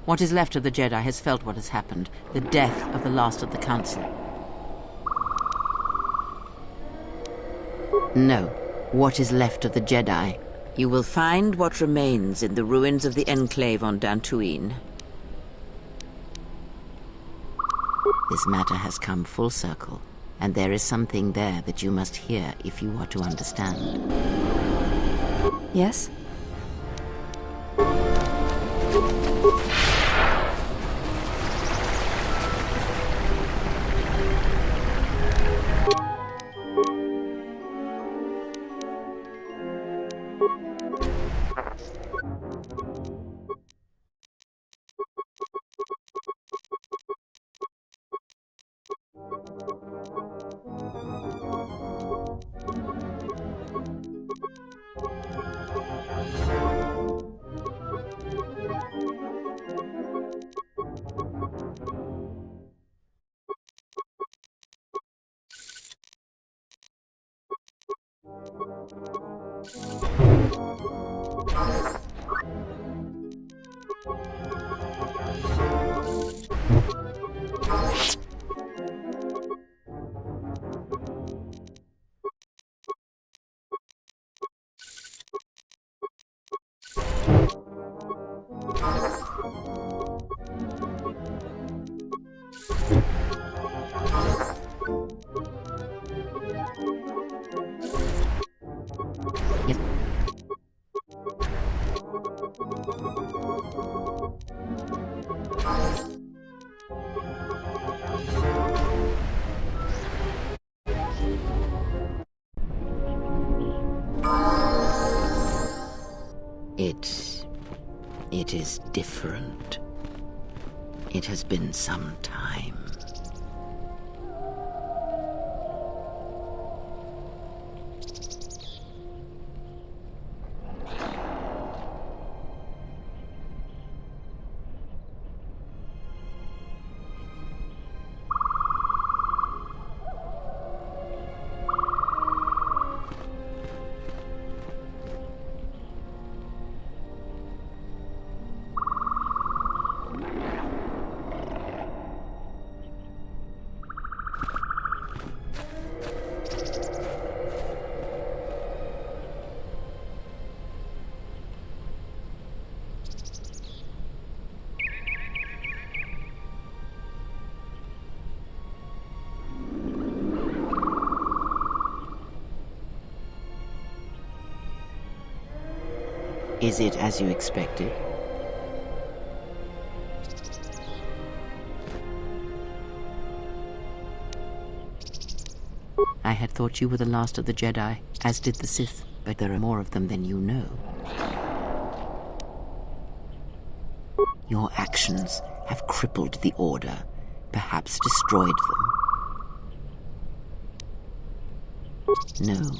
What is left of the Jedi has felt what has happened, the death of the last of the Council. No, what is left of the Jedi. You will find what remains in the ruins of the Enclave on Dantooine. This matter has come full circle, and there is something there that you must hear if you are to understand. Yes? It is different. It has been some time. Is it as you expected? I had thought you were the last of the Jedi, as did the Sith, but there are more of them than you know. Your actions have crippled the Order, perhaps destroyed them. No.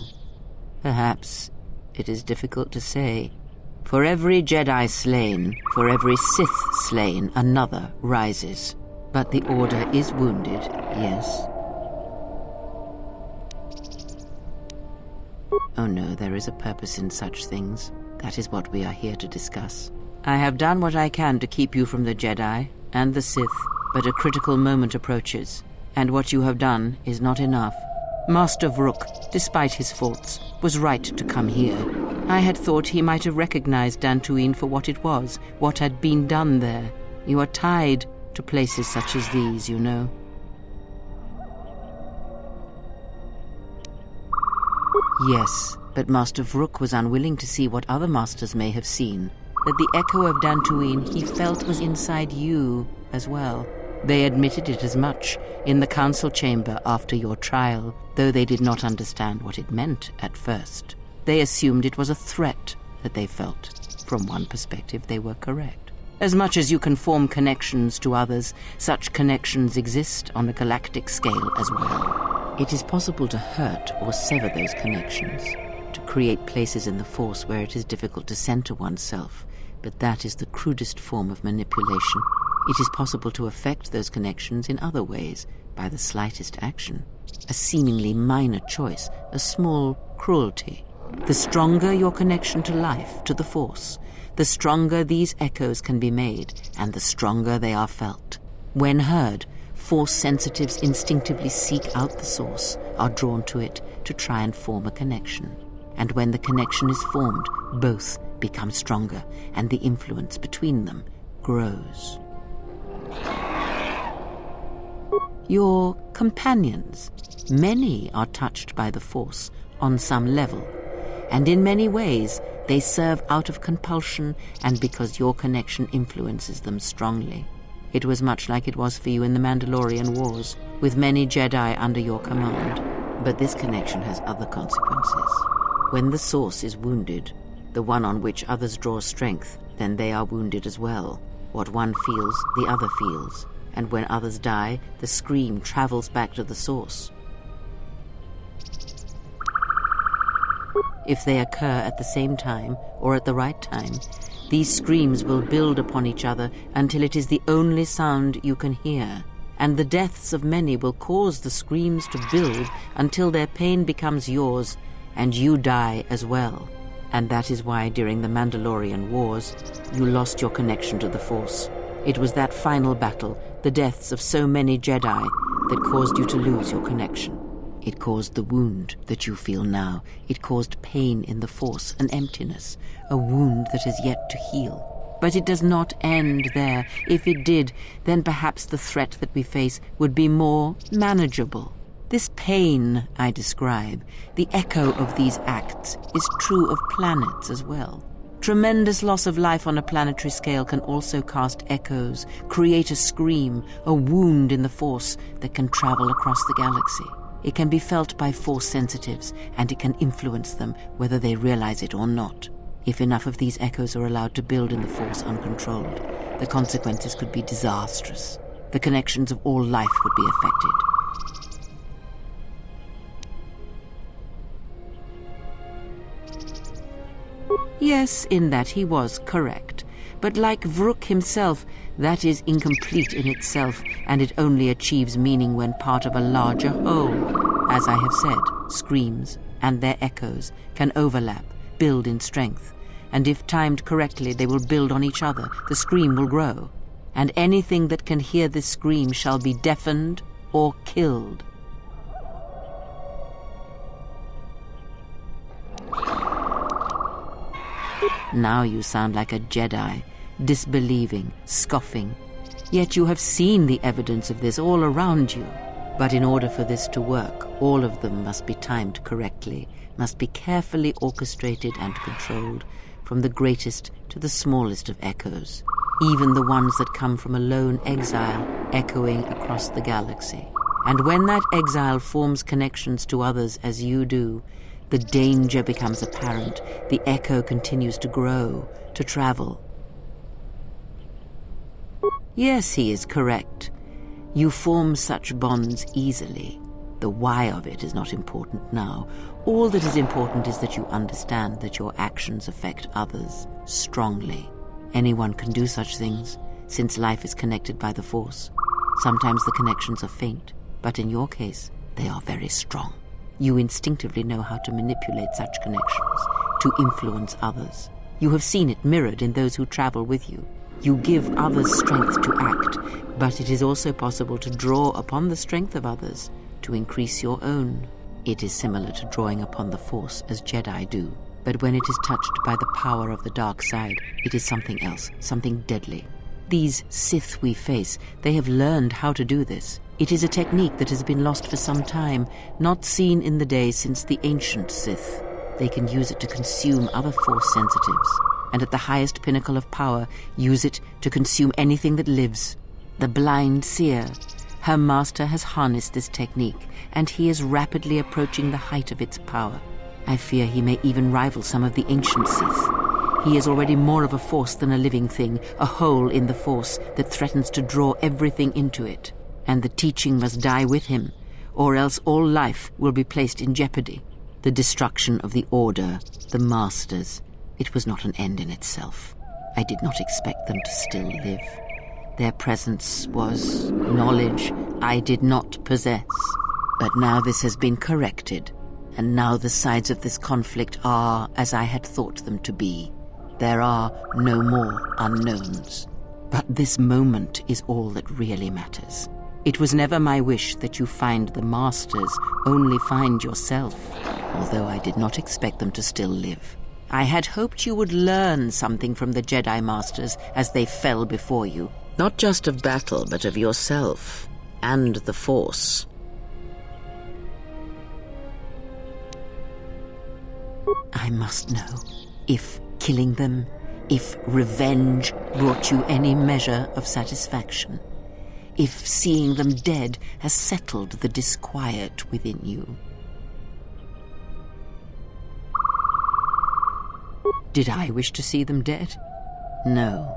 Perhaps it is difficult to say. For every Jedi slain, for every Sith slain, another rises. But the Order is wounded, yes. Oh no, there is a purpose in such things. That is what we are here to discuss. I have done what I can to keep you from the Jedi and the Sith, but a critical moment approaches, and what you have done is not enough. Master Vrook, despite his faults, was right to come here. I had thought he might have recognized Dantooine for what it was, what had been done there. You are tied to places such as these, you know. Yes, but Master Vrook was unwilling to see what other masters may have seen, that the echo of Dantooine he felt was inside you as well. They admitted it as much in the council chamber after your trial, though they did not understand what it meant at first. They assumed it was a threat that they felt. From one perspective, they were correct. As much as you can form connections to others, such connections exist on a galactic scale as well. It is possible to hurt or sever those connections, to create places in the Force where it is difficult to center oneself, but that is the crudest form of manipulation. It is possible to affect those connections in other ways, by the slightest action. A seemingly minor choice, a small cruelty. The stronger your connection to life, to the Force, the stronger these echoes can be made, and the stronger they are felt. When heard, Force sensitives instinctively seek out the source, are drawn to it to try and form a connection. And when the connection is formed, both become stronger, and the influence between them grows. Your companions, many are touched by the Force on some level, and in many ways they serve out of compulsion and because your connection influences them strongly. It was much like it was for you in the Mandalorian Wars, with many Jedi under your command. But this connection has other consequences. When the Source is wounded, the one on which others draw strength, then they are wounded as well. What one feels, the other feels. And when others die, the scream travels back to the Source. If they occur at the same time, or at the right time, these screams will build upon each other until it is the only sound you can hear. And the deaths of many will cause the screams to build until their pain becomes yours, and you die as well. And that is why during the Mandalorian Wars, you lost your connection to the Force. It was that final battle, the deaths of so many Jedi, that caused you to lose your connection. It caused the wound that you feel now. It caused pain in the Force, an emptiness, a wound that has yet to heal. But it does not end there. If it did, then perhaps the threat that we face would be more manageable. This pain I describe, the echo of these acts, is true of planets as well. Tremendous loss of life on a planetary scale can also cast echoes, create a scream, a wound in the Force that can travel across the galaxy. It can be felt by Force sensitives, and it can influence them whether they realize it or not. If enough of these echoes are allowed to build in the Force uncontrolled, the consequences could be disastrous. The connections of all life would be affected. Yes, in that he was correct. But like Vrook himself, that is incomplete in itself, and it only achieves meaning when part of a larger whole. As I have said, screams and their echoes can overlap, build in strength, and if timed correctly they will build on each other, the scream will grow, and anything that can hear this scream shall be deafened or killed. Now you sound like a Jedi, disbelieving, scoffing. Yet you have seen the evidence of this all around you. But in order for this to work, all of them must be timed correctly, must be carefully orchestrated and controlled, from the greatest to the smallest of echoes, even the ones that come from a lone exile echoing across the galaxy. And when that exile forms connections to others as you do, the danger becomes apparent, the echo continues to grow, to travel. Yes, he is correct. You form such bonds easily. The why of it is not important now. All that is important is that you understand that your actions affect others strongly. Anyone can do such things, since life is connected by the Force. Sometimes the connections are faint, but in your case, they are very strong. You instinctively know how to manipulate such connections, to influence others. You have seen it mirrored in those who travel with you. You give others strength to act, but it is also possible to draw upon the strength of others to increase your own. It is similar to drawing upon the Force as Jedi do, but when it is touched by the power of the dark side, it is something else, something deadly. These Sith we face, they have learned how to do this. It is a technique that has been lost for some time, not seen in the days since the ancient Sith. They can use it to consume other Force sensitives, and at the highest pinnacle of power, use it to consume anything that lives. The blind seer. Her master has harnessed this technique, and he is rapidly approaching the height of its power. I fear he may even rival some of the ancient Sith. He is already more of a force than a living thing, a hole in the Force that threatens to draw everything into it. And the teaching must die with him, or else all life will be placed in jeopardy. The destruction of the Order, the Masters, it was not an end in itself. I did not expect them to still live. Their presence was knowledge I did not possess. But now this has been corrected, And now the sides of this conflict are as I had thought them to be. There are no more unknowns. But this moment is all that really matters. It was never my wish that you find the Masters, only find yourself, although I did not expect them to still live. I had hoped you would learn something from the Jedi Masters as they fell before you. Not just of battle, but of yourself and the Force. I must know if killing them, if revenge brought you any measure of satisfaction, if seeing them dead has settled the disquiet within you. Did I wish to see them dead? No.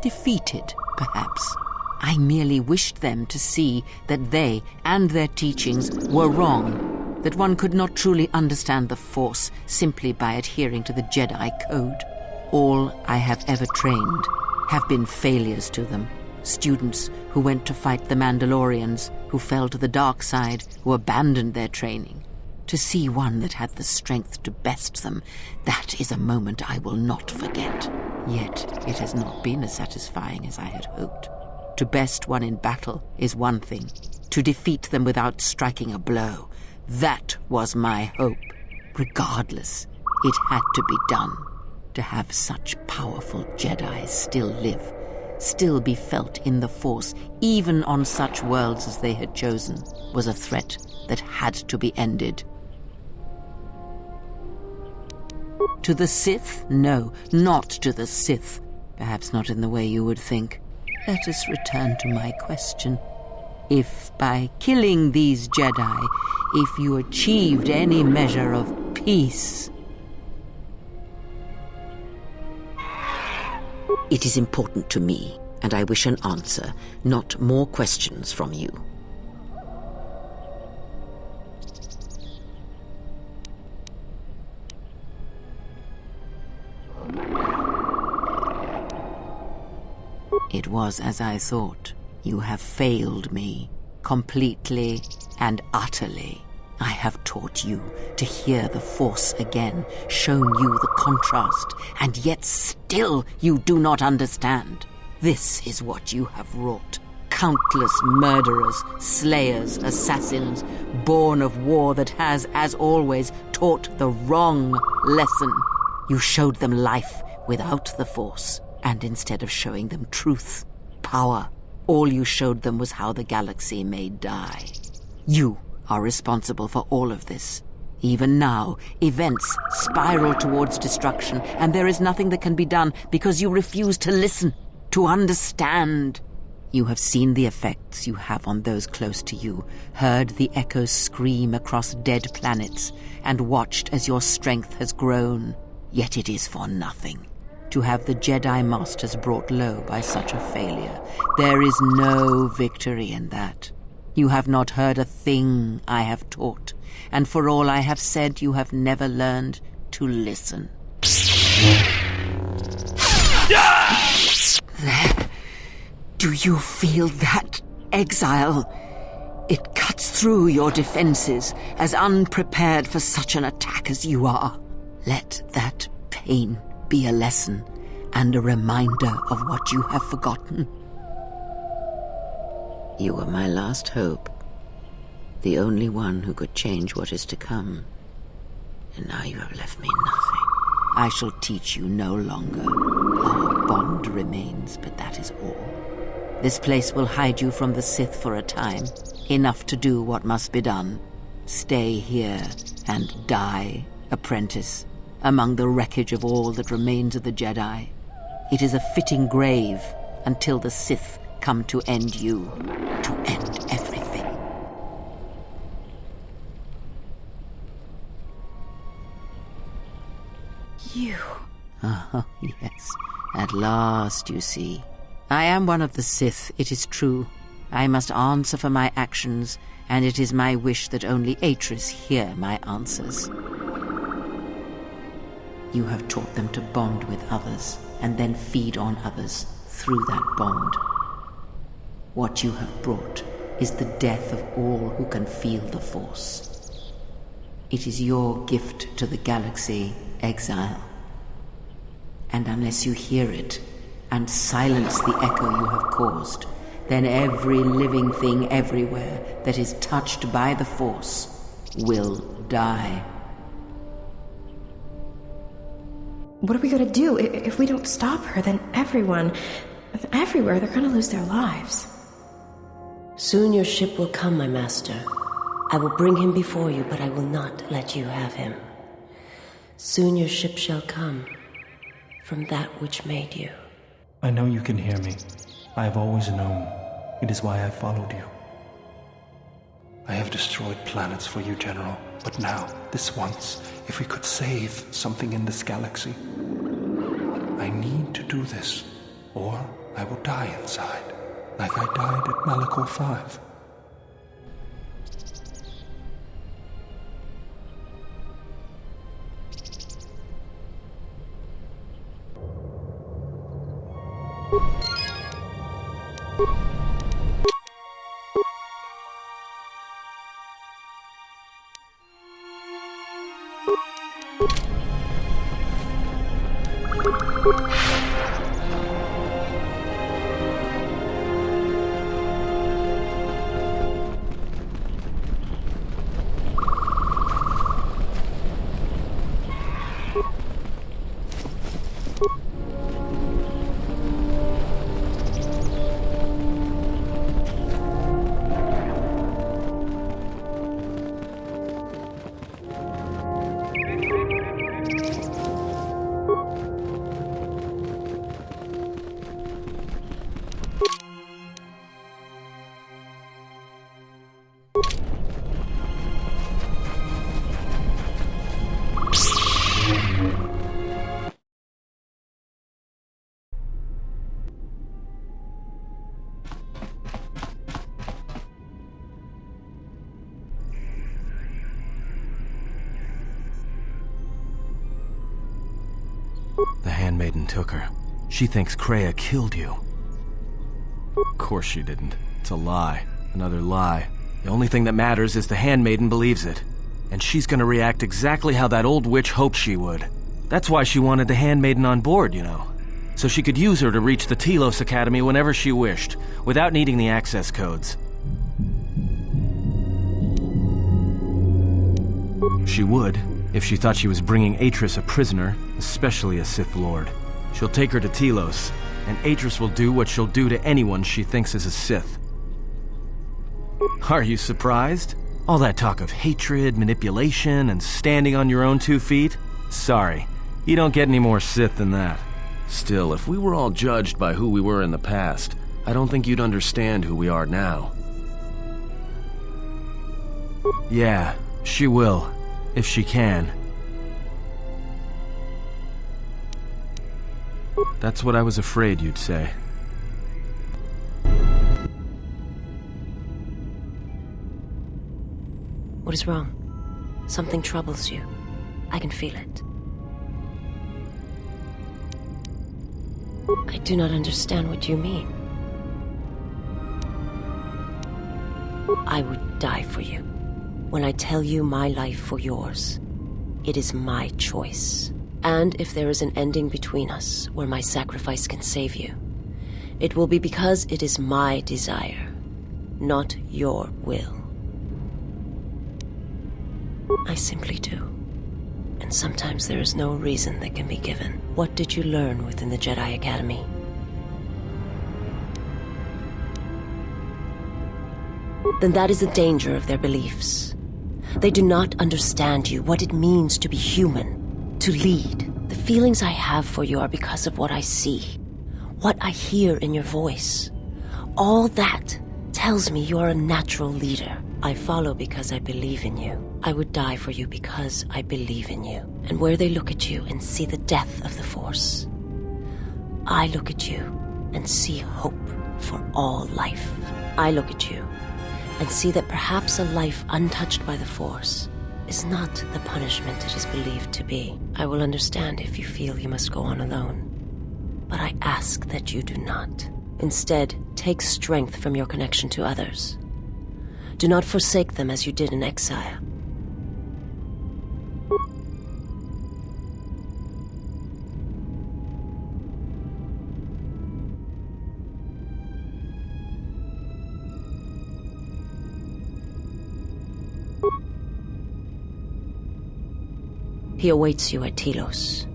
Defeated, perhaps. I merely wished them to see that they and their teachings were wrong, that one could not truly understand the Force simply by adhering to the Jedi Code. All I have ever trained have been failures to them. Students who went to fight the Mandalorians, who fell to the dark side, who abandoned their training. To see one that had the strength to best them, that is a moment I will not forget. Yet it has not been as satisfying as I had hoped. To best one in battle is one thing. To defeat them without striking a blow, that was my hope. Regardless, it had to be done. To have such powerful Jedi still live, still be felt in the Force, even on such worlds as they had chosen, was a threat that had to be ended. To the Sith? No, not to the Sith. Perhaps not in the way you would think. Let us return to my question. If by killing these Jedi, if you achieved any measure of peace... It is important to me, and I wish an answer, not more questions from you. It was as I thought. You have failed me, completely and utterly. I have taught you to hear the Force again, shown you the contrast, and yet still you do not understand. This is what you have wrought. Countless murderers, slayers, assassins, born of war that has, as always, taught the wrong lesson. You showed them life without the Force, and instead of showing them truth, power, all you showed them was how the galaxy may die. You are responsible for all of this. Even now, events spiral towards destruction, and there is nothing that can be done because you refuse to listen, to understand. You have seen the effects you have on those close to you, heard the echoes scream across dead planets, and watched as your strength has grown. Yet it is for nothing. To have the Jedi Masters brought low by such a failure, there is no victory in that. You have not heard a thing I have taught, and for all I have said, you have never learned to listen. There. Do you feel that, exile? It cuts through your defenses, as unprepared for such an attack as you are. Let that pain be a lesson and a reminder of what you have forgotten. You were my last hope, the only one who could change what is to come. And now you have left me nothing. I shall teach you no longer. Our bond remains, but that is all. This place will hide you from the Sith for a time, enough to do what must be done. Stay here and die, apprentice, among the wreckage of all that remains of the Jedi. It is a fitting grave until the Sith come to end you, to end everything. You... Ah, yes. At last, you see. I am one of the Sith, it is true. I must answer for my actions, and it is my wish that only Atris hear my answers. You have taught them to bond with others, and then feed on others through that bond. What you have brought is the death of all who can feel the Force. It is your gift to the galaxy, exile. And unless you hear it, and silence the echo you have caused, then every living thing everywhere that is touched by the Force will die. What are we gonna do? If we don't stop her, then everyone, everywhere, they're gonna lose their lives. Soon your ship will come, my master. I will bring him before you, but I will not let you have him. Soon your ship shall come from that which made you. I know you can hear me. I have always known. It is why I followed you. I have destroyed planets for you, General. But now, this once, if we could save something in this galaxy. I need to do this, or I will die inside, like I died at Malachor 5. The handmaiden took her. She thinks Kreia killed you. Of course she didn't. It's a lie. Another lie. The only thing that matters is the handmaiden believes it. And she's gonna react exactly how that old witch hoped she would. That's why she wanted the handmaiden on board, you know. So she could use her to reach the Telos Academy whenever she wished, without needing the access codes. She would, if she thought she was bringing Atris a prisoner, especially a Sith Lord. She'll take her to Telos, and Atris will do what she'll do to anyone she thinks is a Sith. Are you surprised? All that talk of hatred, manipulation, and standing on your own 2 feet? Sorry, you don't get any more Sith than that. Still, if we were all judged by who we were in the past, I don't think you'd understand who we are now. Yeah, she will. If she can. That's what I was afraid you'd say. What is wrong? Something troubles you. I can feel it. I do not understand what you mean. I would die for you. When I tell you my life for yours, it is my choice. And if there is an ending between us where my sacrifice can save you, it will be because it is my desire, not your will. I simply do. And sometimes there is no reason that can be given. What did you learn within the Jedi Academy? Then that is the danger of their beliefs. They do not understand you, what it means to be human, to lead. The feelings I have for you are because of what I see, what I hear in your voice. All that tells me you are a natural leader. I follow because I believe in you. I would die for you because I believe in you. And where they look at you and see the death of the Force, I look at you and see hope for all life. I look at you and see that perhaps a life untouched by the Force is not the punishment it is believed to be. I will understand if you feel you must go on alone. But I ask that you do not. Instead, take strength from your connection to others. Do not forsake them as you did in exile. He awaits you at Telos.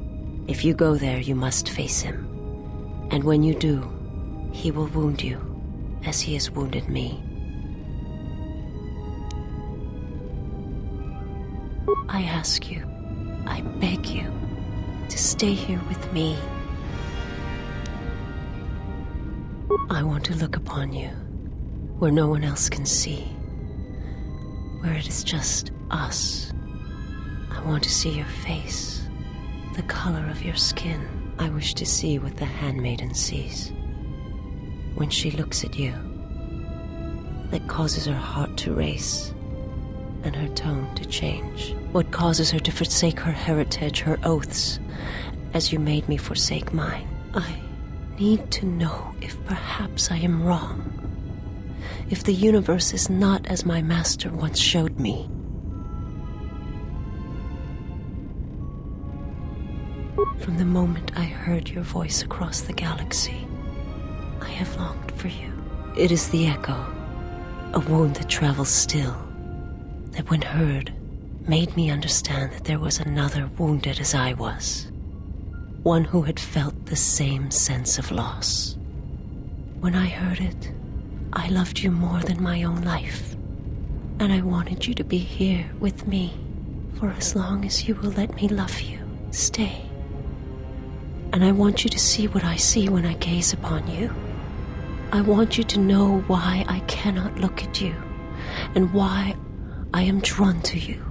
If you go there, you must face him. And when you do, he will wound you, as he has wounded me. I ask you, I beg you, to stay here with me. I want to look upon you, where no one else can see, where it is just us. I want to see your face, the color of your skin. I wish to see what the handmaiden sees when she looks at you, that causes her heart to race and her tone to change. What causes her to forsake her heritage, her oaths, as you made me forsake mine. I need to know if perhaps I am wrong, if the universe is not as my master once showed me. From the moment I heard your voice across the galaxy, I have longed for you. It is the echo, a wound that travels still, that when heard, made me understand that there was another wounded as I was, one who had felt the same sense of loss. When I heard it, I loved you more than my own life, and I wanted you to be here with me for as long as you will let me love you. Stay. And I want you to see what I see when I gaze upon you. I want you to know why I cannot look at you, and why I am drawn to you.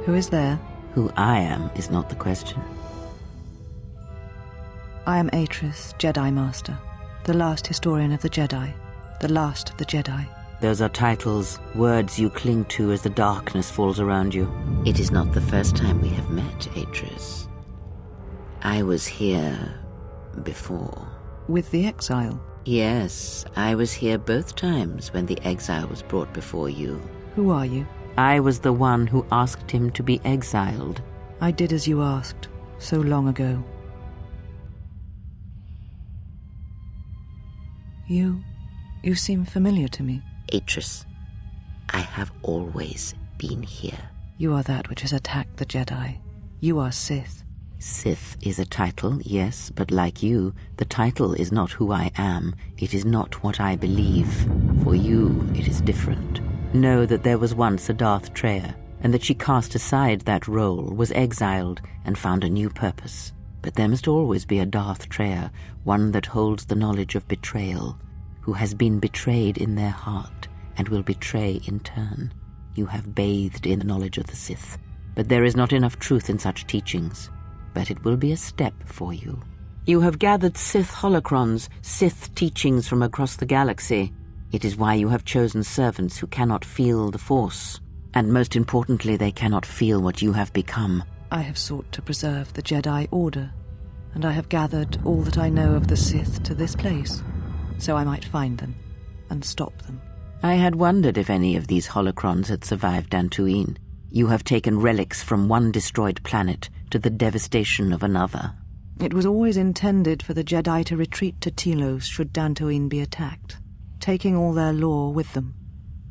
Who is there? Who I am is not the question. I am Atris, Jedi Master, the last historian of the Jedi, the last of the Jedi. Those are titles, words you cling to as the darkness falls around you. It is not the first time we have met, Atris. I was here before. With the exile? Yes, I was here both times when the exile was brought before you. Who are you? I was the one who asked him to be exiled. I did as you asked, so long ago. You seem familiar to me. Atris, I have always been here. You are that which has attacked the Jedi. You are Sith. Sith is a title, yes, but like you, the title is not who I am. It is not what I believe. For you, it is different. Know that there was once a Darth Treya, and that she cast aside that role, was exiled, and found a new purpose. But there must always be a Darth Treya, one that holds the knowledge of betrayal, who has been betrayed in their heart, and will betray in turn. You have bathed in the knowledge of the Sith, but there is not enough truth in such teachings. But it will be a step for you. You have gathered Sith holocrons, Sith teachings from across the galaxy. It is why you have chosen servants who cannot feel the Force. And most importantly, they cannot feel what you have become. I have sought to preserve the Jedi Order, and I have gathered all that I know of the Sith to this place, so I might find them and stop them. I had wondered if any of these holocrons had survived Dantooine. You have taken relics from one destroyed planet to the devastation of another. It was always intended for the Jedi to retreat to Telos should Dantooine be attacked, taking all their lore with them.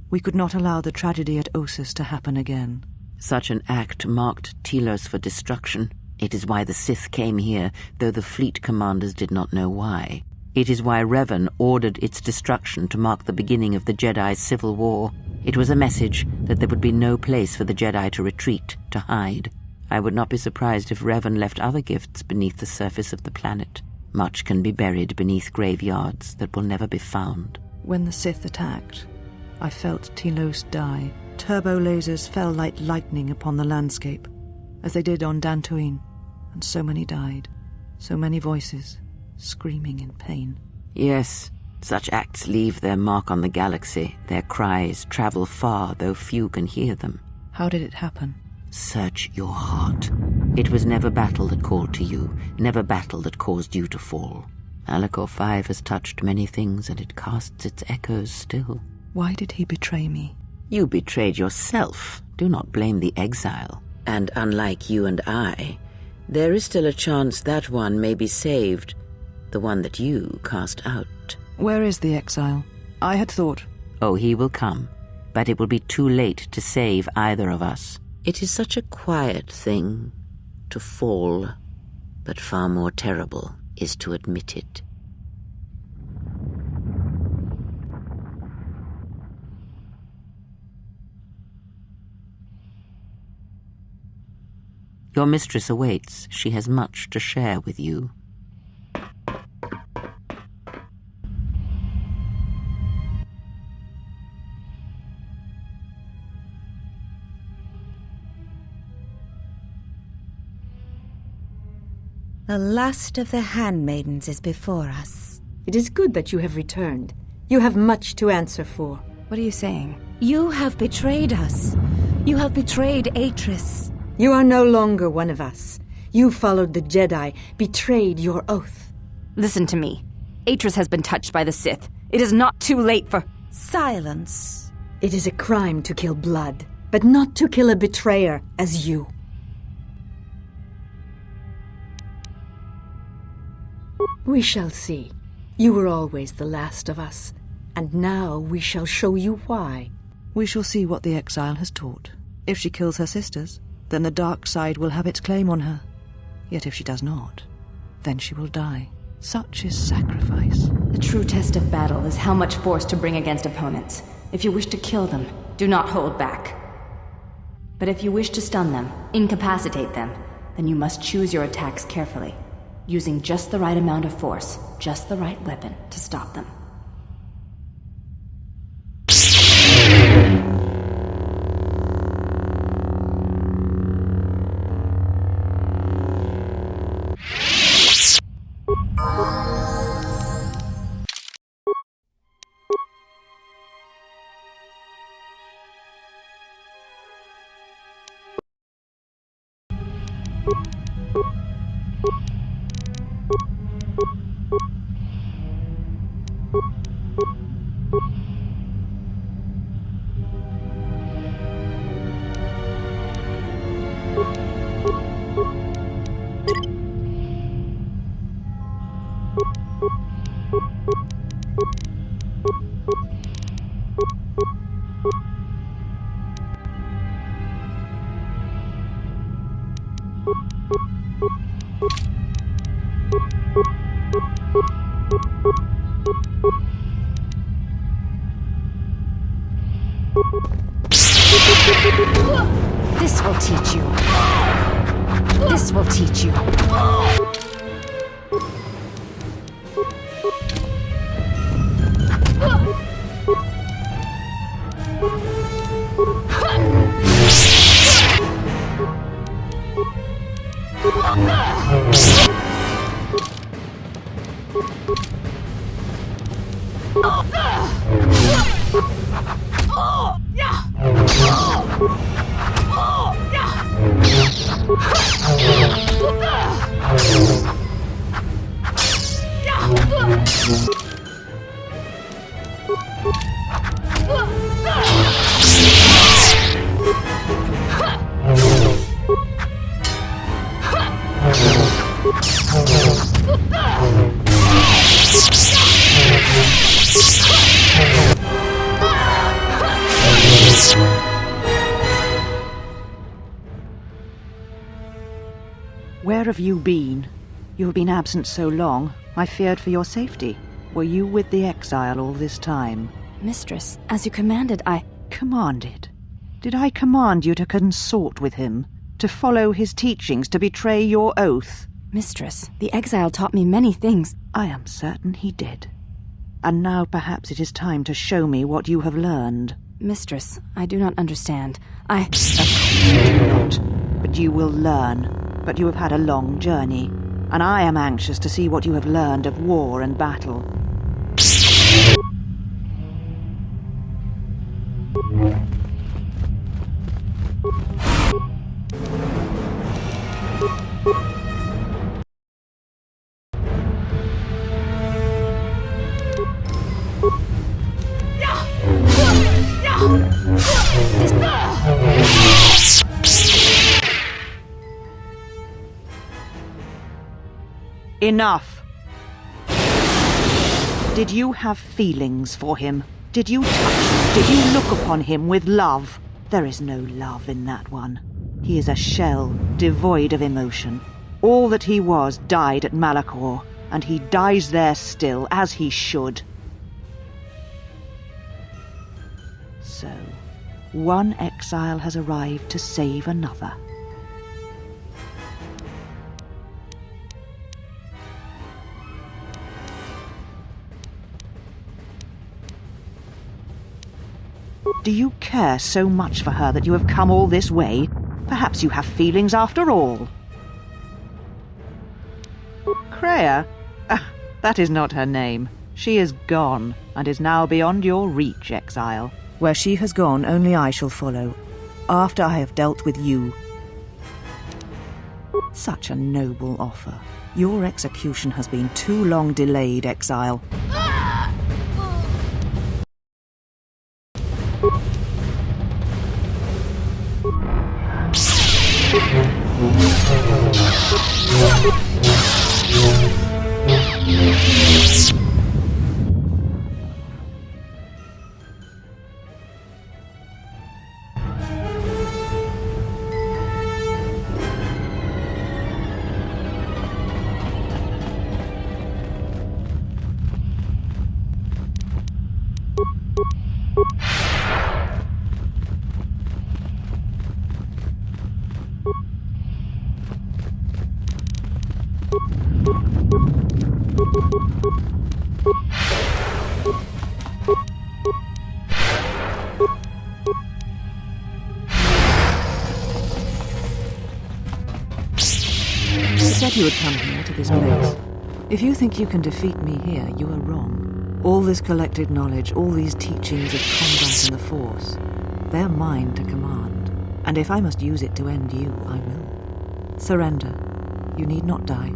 We could not allow the tragedy at Ossus to happen again. Such an act marked Telos for destruction. It is why the Sith came here, though the fleet commanders did not know why. It is why Revan ordered its destruction to mark the beginning of the Jedi's civil war. It was a message that there would be no place for the Jedi to retreat, to hide. I would not be surprised if Revan left other gifts beneath the surface of the planet. Much can be buried beneath graveyards that will never be found. When the Sith attacked, I felt Telos die. Turbo lasers fell like lightning upon the landscape, as they did on Dantooine, and so many died. So many voices, screaming in pain. Yes, such acts leave their mark on the galaxy. Their cries travel far, though few can hear them. How did it happen? Search your heart. It was never battle that called to you, never battle that caused you to fall. Alacor 5 has touched many things, and it casts its echoes still. Why did he betray me? You betrayed yourself. Do not blame the exile. And unlike you and I, there is still a chance that one may be saved, the one that you cast out. Where is the exile? I had thought... Oh, he will come, but it will be too late to save either of us. It is such a quiet thing to fall, but far more terrible is to admit it. Your mistress awaits. She has much to share with you. The last of the handmaidens is before us. It is good that you have returned. You have much to answer for. What are you saying? You have betrayed us. You have betrayed Atris. You are no longer one of us. You followed the Jedi, betrayed your oath. Listen to me. Atris has been touched by the Sith. It is not too late for... Silence. It is a crime to kill blood, but not to kill a betrayer as you. We shall see. You were always the last of us, and now we shall show you why. We shall see what the exile has taught. If she kills her sisters, then the dark side will have its claim on her. Yet if she does not, then she will die. Such is sacrifice. The true test of battle is how much force to bring against opponents. If you wish to kill them, do not hold back. But if you wish to stun them, incapacitate them, then you must choose your attacks carefully, using just the right amount of force, just the right weapon to stop them. This will teach you. This will teach you. Where have you been? You have been absent so long, I feared for your safety. Were you with the exile all this time? Mistress, as you commanded, I... Commanded? Did I command you to consort with him? To follow his teachings, to betray your oath? Mistress, the exile taught me many things. I am certain he did. And now perhaps it is time to show me what you have learned. Mistress, I do not understand. Of course you do not. But you will learn. But you have had a long journey, and I am anxious to see what you have learned of war and battle. Enough! Did you have feelings for him? Did you touch him? Did you look upon him with love? There is no love in that one. He is a shell, devoid of emotion. All that he was died at Malachor, and he dies there still, as he should. So, one exile has arrived to save another. Do you care so much for her that you have come all this way? Perhaps you have feelings after all. Kreia? That is not her name. She is gone, and is now beyond your reach, exile. Where she has gone, only I shall follow, after I have dealt with you. Such a noble offer. Your execution has been too long delayed, exile. You said you would come here to this place. If you think you can defeat me here, you are wrong. All this collected knowledge, all these teachings of combat and the Force, they are mine to command. And if I must use it to end you, I will. Surrender. You need not die.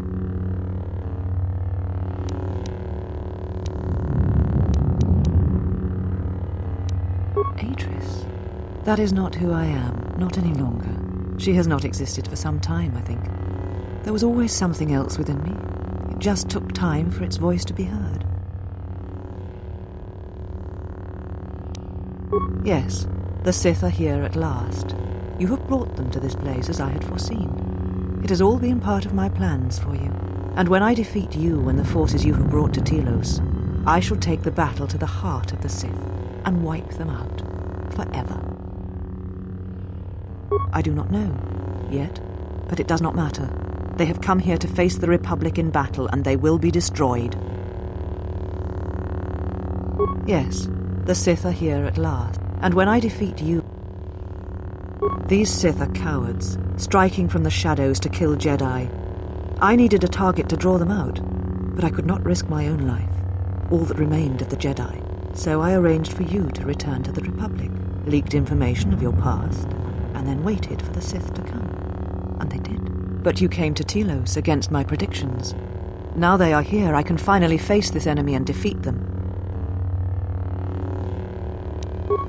Atris? That is not who I am, not any longer. She has not existed for some time, I think. There was always something else within me. It just took time for its voice to be heard. Yes, the Sith are here at last. You have brought them to this place as I had foreseen. It has all been part of my plans for you. And when I defeat you and the forces you have brought to Telos, I shall take the battle to the heart of the Sith and wipe them out forever. I do not know yet, but it does not matter. They have come here to face the Republic in battle, and they will be destroyed. Yes, the Sith are here at last, and when I defeat you... These Sith are cowards, striking from the shadows to kill Jedi. I needed a target to draw them out, but I could not risk my own life, all that remained of the Jedi. So I arranged for you to return to the Republic, leaked information of your past, and then waited for the Sith to come. And they did. But you came to Telos against my predictions. Now they are here, I can finally face this enemy and defeat them.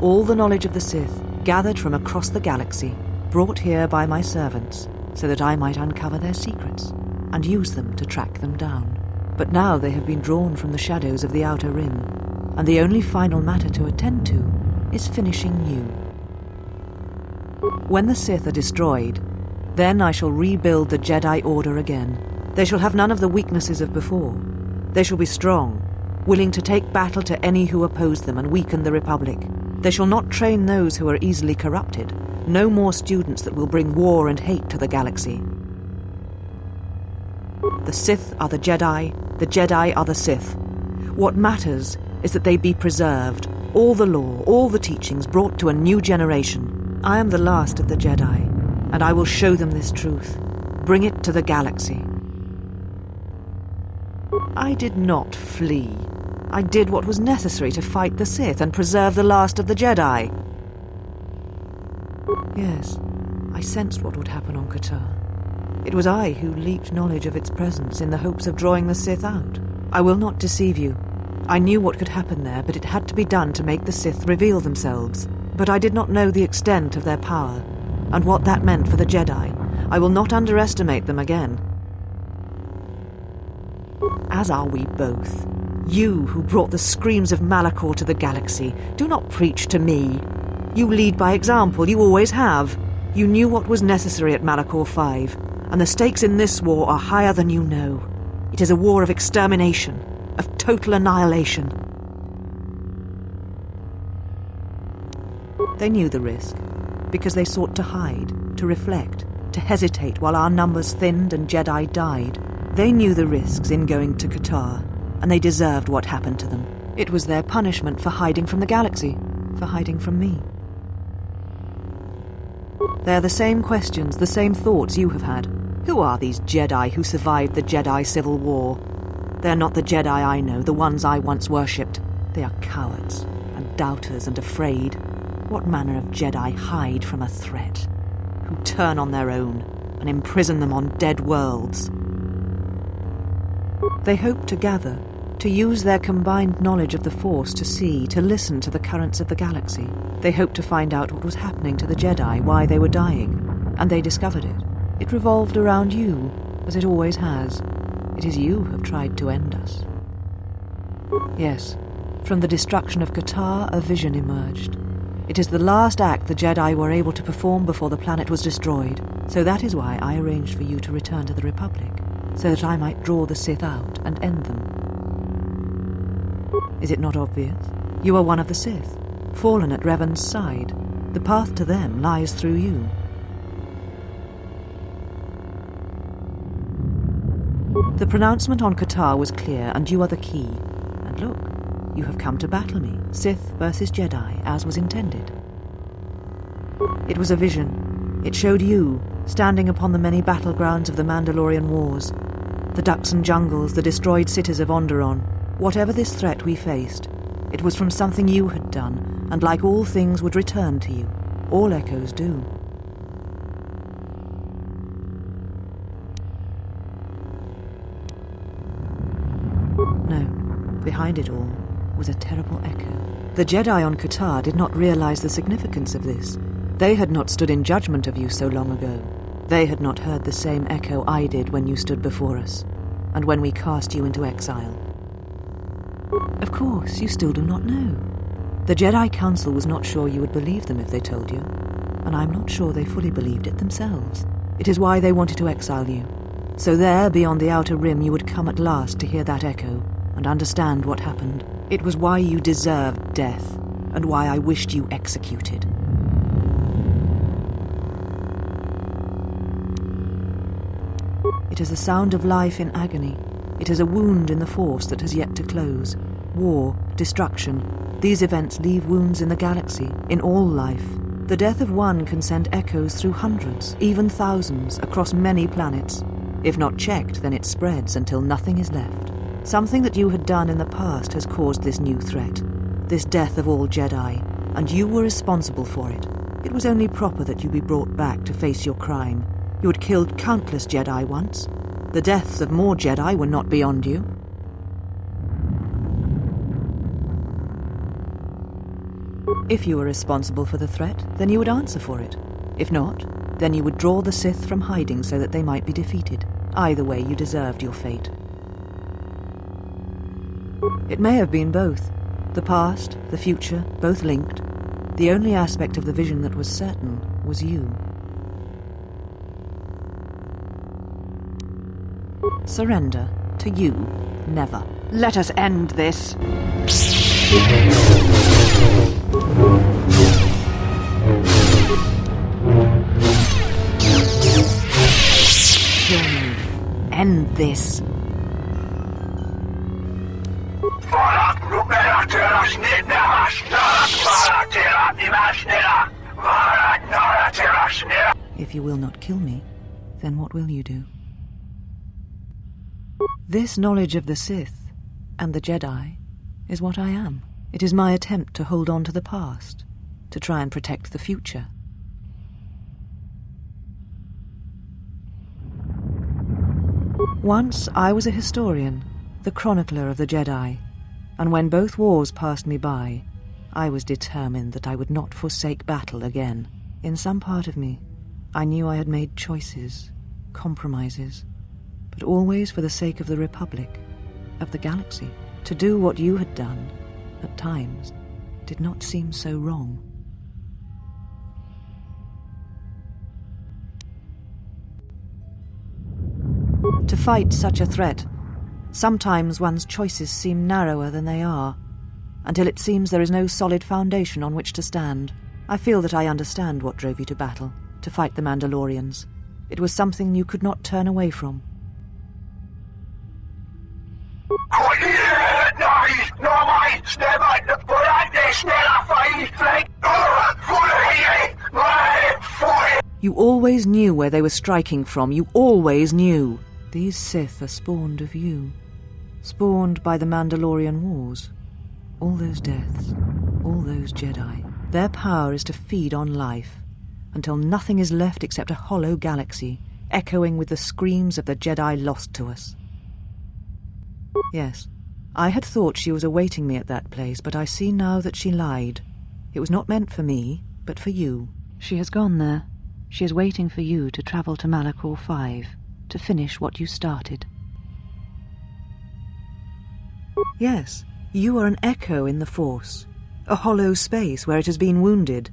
All the knowledge of the Sith, gathered from across the galaxy, brought here by my servants, so that I might uncover their secrets, and use them to track them down. But now they have been drawn from the shadows of the Outer Rim, and the only final matter to attend to is finishing you. When the Sith are destroyed, then I shall rebuild the Jedi Order again. They shall have none of the weaknesses of before. They shall be strong, willing to take battle to any who oppose them and weaken the Republic. They shall not train those who are easily corrupted. No more students that will bring war and hate to the galaxy. The Sith are the Jedi are the Sith. What matters is that they be preserved, all the lore, all the teachings brought to a new generation. I am the last of the Jedi, and I will show them this truth. Bring it to the galaxy. I did not flee. I did what was necessary to fight the Sith and preserve the last of the Jedi. Yes, I sensed what would happen on Kotor. It was I who leaked knowledge of its presence in the hopes of drawing the Sith out. I will not deceive you. I knew what could happen there, but it had to be done to make the Sith reveal themselves. But I did not know the extent of their power, and what that meant for the Jedi. I will not underestimate them again. as are we both. You who brought the screams of Malachor to the galaxy, do not preach to me. You lead by example, you always have. You knew what was necessary at Malachor 5, and the stakes in this war are higher than you know. It is a war of extermination, of total annihilation. They knew the risk, because they sought to hide, to reflect, to hesitate while our numbers thinned and Jedi died. They knew the risks in going to Kotor, and they deserved what happened to them. It was their punishment for hiding from the galaxy, for hiding from me. They're the same questions, the same thoughts you have had. Who are these Jedi who survived the Jedi Civil War? They're not the Jedi I know, the ones I once worshipped. They are cowards, and doubters, and afraid. What manner of Jedi hide from a threat? Who turn on their own, and imprison them on dead worlds? They hope to gather, to use their combined knowledge of the Force to see, to listen to the currents of the galaxy. They hoped to find out what was happening to the Jedi, why they were dying, and they discovered it. It revolved around you, as it always has. It is you who have tried to end us. Yes, from the destruction of Kotor, a vision emerged. It is the last act the Jedi were able to perform before the planet was destroyed. So that is why I arranged for you to return to the Republic, so that I might draw the Sith out and end them. Is it not obvious? You are one of the Sith, fallen at Revan's side. The path to them lies through you. The pronouncement on Kotor was clear, and you are the key. And look, you have come to battle me, Sith versus Jedi, as was intended. It was a vision. It showed you, standing upon the many battlegrounds of the Mandalorian Wars. The Duxan jungles, the destroyed cities of Onderon. Whatever this threat we faced, it was from something you had done, and like all things would return to you. All echoes do. No, behind it all was a terrible echo. The Jedi on Kotor did not realize the significance of this. They had not stood in judgment of you so long ago. They had not heard the same echo I did when you stood before us, and when we cast you into exile. Of course, you still do not know. The Jedi Council was not sure you would believe them if they told you, and I'm not sure they fully believed it themselves. It is why they wanted to exile you. So there, beyond the outer rim, you would come at last to hear that echo, and understand what happened. It was why you deserved death, and why I wished you executed. It is the sound of life in agony. It is a wound in the Force that has yet to close. War, destruction. These events leave wounds in the galaxy, in all life. The death of one can send echoes through hundreds, even thousands, across many planets. If not checked, then it spreads until nothing is left. Something that you had done in the past has caused this new threat, this death of all Jedi, and you were responsible for it. It was only proper that you be brought back to face your crime. You had killed countless Jedi once. The deaths of more Jedi were not beyond you. If you were responsible for the threat, then you would answer for it. If not, then you would draw the Sith from hiding so that they might be defeated. Either way, you deserved your fate. It may have been both. The past, the future, both linked. The only aspect of the vision that was certain was you. Surrender to you, never. Let us end this. Kill me. End this. If you will not kill me, then what will you do? This knowledge of the Sith and the Jedi is what I am. It is my attempt to hold on to the past, to try and protect the future. Once I was a historian, the chronicler of the Jedi, and when both wars passed me by, I was determined that I would not forsake battle again. In some part of me, I knew I had made choices, compromises, but always for the sake of the Republic, of the galaxy. To do what you had done, at times, did not seem so wrong. To fight such a threat, sometimes one's choices seem narrower than they are, until it seems there is no solid foundation on which to stand. I feel that I understand what drove you to battle, to fight the Mandalorians. It was something you could not turn away from. You always knew where they were striking from. You always knew. These Sith are spawned of you. Spawned by the Mandalorian Wars. All those deaths. All those Jedi. Their power is to feed on life, until nothing is left except a hollow galaxy, echoing with the screams of the Jedi lost to us. Yes, I had thought she was awaiting me at that place, but I see now that she lied. It was not meant for me, but for you. She has gone there. She is waiting for you to travel to Malachor 5, to finish what you started. Yes, you are an echo in the Force, a hollow space where it has been wounded.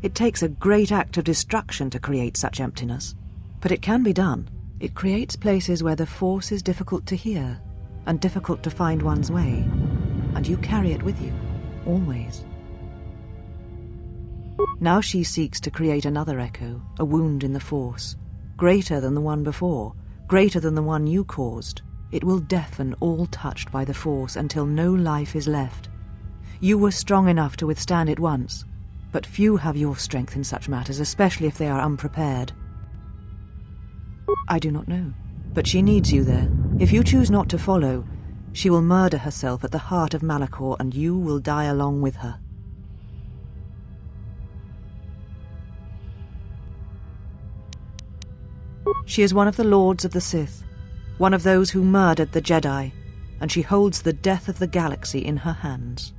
It takes a great act of destruction to create such emptiness, but it can be done. It creates places where the Force is difficult to hear, and difficult to find one's way, and you carry it with you, always. Now she seeks to create another echo, a wound in the Force, greater than the one before, greater than the one you caused. It will deafen all touched by the Force until no life is left. You were strong enough to withstand it once, but few have your strength in such matters, especially if they are unprepared. I do not know, but she needs you there. If you choose not to follow, she will murder herself at the heart of Malachor, and you will die along with her. She is one of the Lords of the Sith, one of those who murdered the Jedi, and she holds the death of the galaxy in her hands.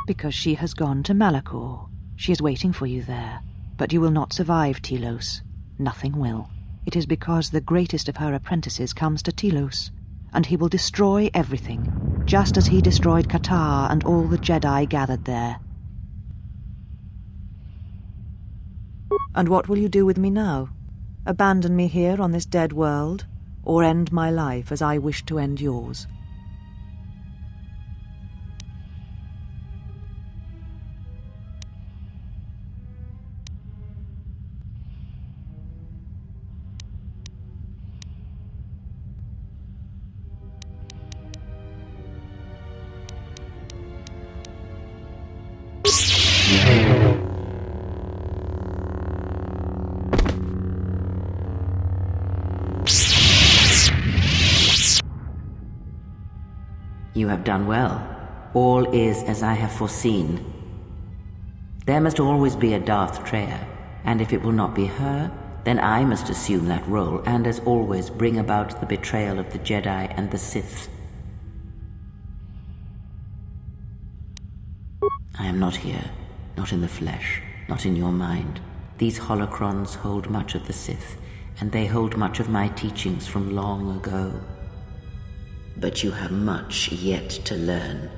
Because she has gone to Malachor. She is waiting for you there, but you will not survive, Telos. Nothing will. It is because the greatest of her apprentices comes to Telos, and he will destroy everything, just as he destroyed Kotor and all the Jedi gathered there. And what will you do with me now? Abandon me here on this dead world, or end my life as I wish to end yours? You have done well. All is as I have foreseen. There must always be a Darth Treya, and if it will not be her, then I must assume that role, and as always bring about the betrayal of the Jedi and the Sith. I am not here, not in the flesh, not in your mind. These holocrons hold much of the Sith, and they hold much of my teachings from long ago. But you have much yet to learn,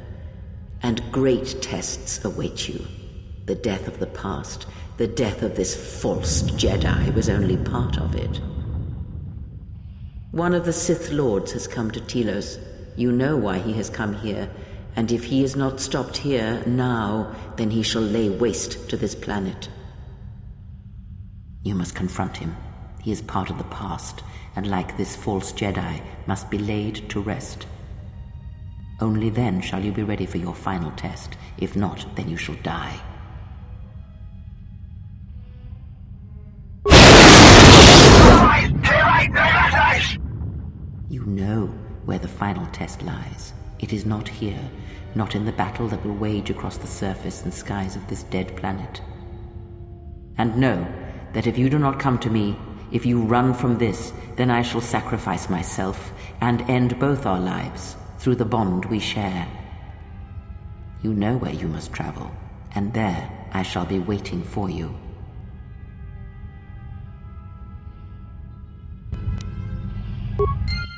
and great tests await you. The death of the past, the death of this false Jedi was only part of it. One of the Sith Lords has come to Telos. You know why he has come here, and if he is not stopped here now, then he shall lay waste to this planet. You must confront him. He is part of the past, and like this false Jedi, must be laid to rest. Only then shall you be ready for your final test. If not, then you shall die. You know where the final test lies. It is not here, not in the battle that will wage across the surface and skies of this dead planet. And know that if you do not come to me, if you run from this, then I shall sacrifice myself and end both our lives through the bond we share. You know where you must travel, and there I shall be waiting for you.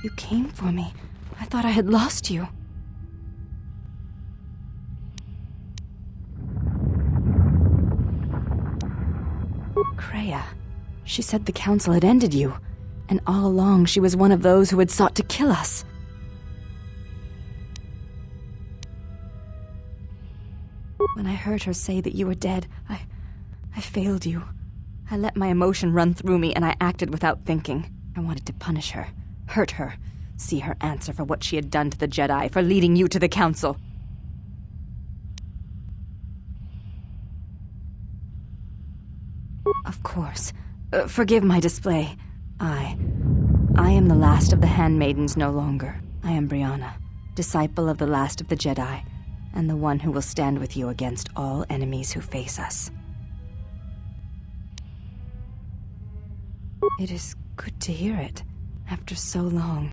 You came for me. I thought I had lost you. Kreia. She said the Council had ended you, and all along she was one of those who had sought to kill us. When I heard her say that you were dead, I failed you. I let my emotion run through me, and I acted without thinking. I wanted to punish her, hurt her, see her answer for what she had done to the Jedi, for leading you to the Council. Of course. Forgive my display. I am the last of the Handmaidens no longer. I am Brianna, disciple of the last of the Jedi, and the one who will stand with you against all enemies who face us. It is good to hear it, after so long.